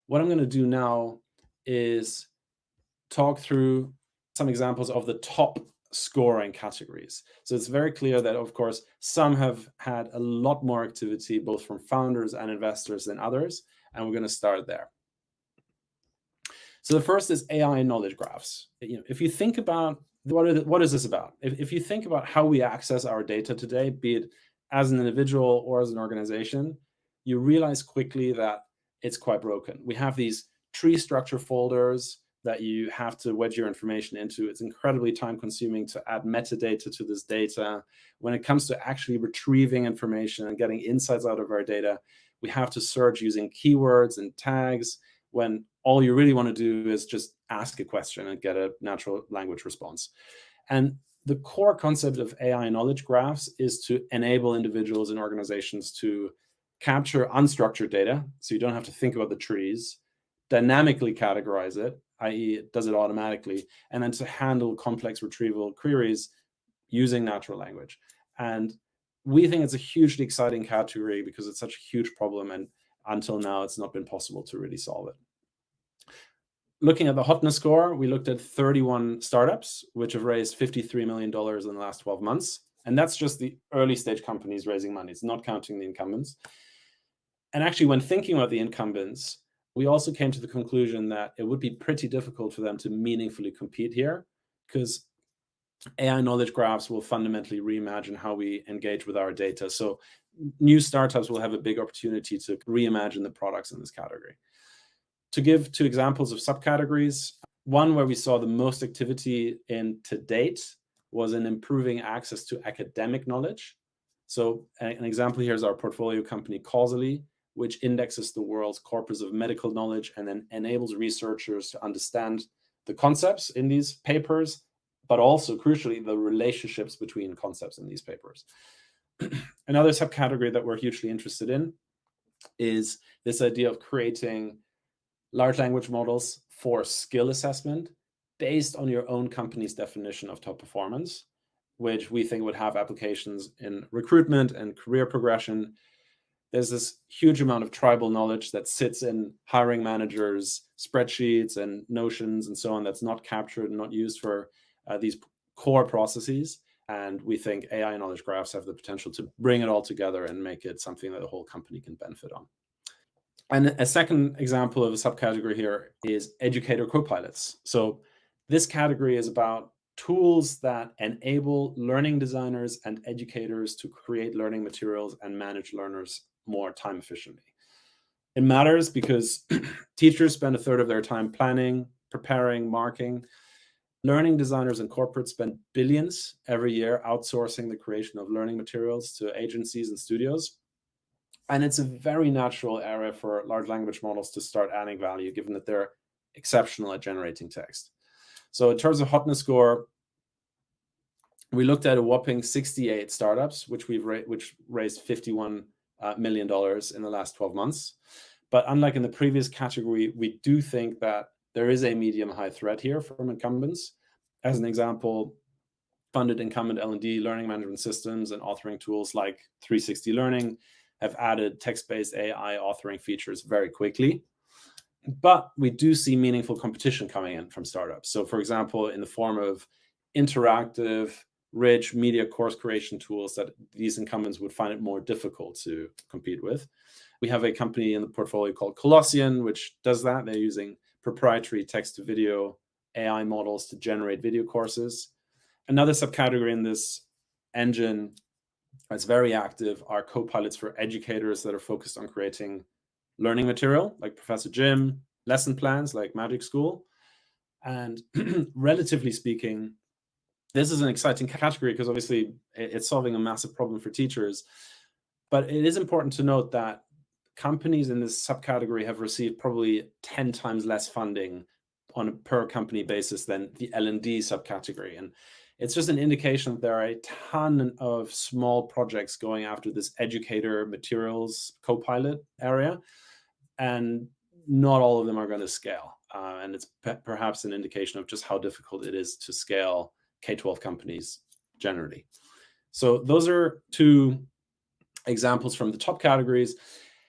What I'm going to do now is talk through some examples of the top scoring categories. So it's very clear that, of course, some have had a lot more activity, both from founders and investors than others, and we're going to start there. So the first is AI knowledge graphs. If you think about what is this about? If you think about how we access our data today, be it as an individual or as an organization, you realize quickly that it's quite broken. We have these tree structure folders that you have to wedge your information into. It's incredibly time consuming to add metadata to this data. When it comes to actually retrieving information and getting insights out of our data, we have to search using keywords and tags, when all you really want to do is just ask a question and get a natural language response. And the core concept of AI knowledge graphs is to enable individuals and organizations to capture unstructured data, so you don't have to think about the trees, dynamically categorize it, i.e. it does it automatically, and then to handle complex retrieval queries using natural language. And we think it's a hugely exciting category because it's such a huge problem, and until now it's not been possible to really solve it. Looking at the hotness score, we looked at 31 startups, which have raised $53 million in the last 12 months. And that's just the early stage companies raising money. It's not counting the incumbents. And actually, when thinking about the incumbents, we also came to the conclusion that it would be pretty difficult for them to meaningfully compete here, because AI knowledge graphs will fundamentally reimagine how we engage with our data. So new startups will have a big opportunity to reimagine the products in this category. To give two examples of subcategories, one where we saw the most activity in to date was in improving access to academic knowledge. So an example here is our portfolio company Causaly, which indexes the world's corpus of medical knowledge and then enables researchers to understand the concepts in these papers, but also crucially the relationships between concepts in these papers. Another subcategory that we're hugely interested in is this idea of creating large language models for skill assessment based on your own company's definition of top performance, which we think would have applications in recruitment and career progression. There's this huge amount of tribal knowledge that sits in hiring managers' spreadsheets and notions and so on that's not captured and not used for these core processes. And we think AI knowledge graphs have the potential to bring it all together and make it something that the whole company can benefit on. And a second example of a subcategory here is educator copilots. So this category is about tools that enable learning designers and educators to create learning materials and manage learners more time efficiently. It matters because teachers spend a third of their time planning, preparing, marking. Learning designers and corporates spend billions every year outsourcing the creation of learning materials to agencies and studios. And it's a very natural area for large language models to start adding value, given that they're exceptional at generating text. So in terms of hotness score, we looked at a whopping 68 startups, which raised $51 million in the last 12 months. But unlike in the previous category, we do think that there is a medium-high threat here from incumbents. As an example, funded incumbent L&D learning management systems and authoring tools like 360 Learning have added text-based AI authoring features very quickly. But we do see meaningful competition coming in from startups. So for example, in the form of interactive, rich media course creation tools that these incumbents would find it more difficult to compete with. We have a company in the portfolio called Causaly, which does that. They're using proprietary text-to-video AI models to generate video courses. Another subcategory in this engine that's very active are co-pilots for educators that are focused on creating learning material, like Professor Jim, lesson plans like MagicSchool. And relatively speaking, this is an exciting category because obviously it's solving a massive problem for teachers. But it is important to note that companies in this subcategory have received probably 10 times less funding on a per company basis than the L&D subcategory. And it's just an indication that there are a ton of small projects going after this educator materials co-pilot area, and not all of them are going to scale. And it's perhaps an indication of just how difficult it is to scale K-12 companies generally. So those are two examples from the top categories.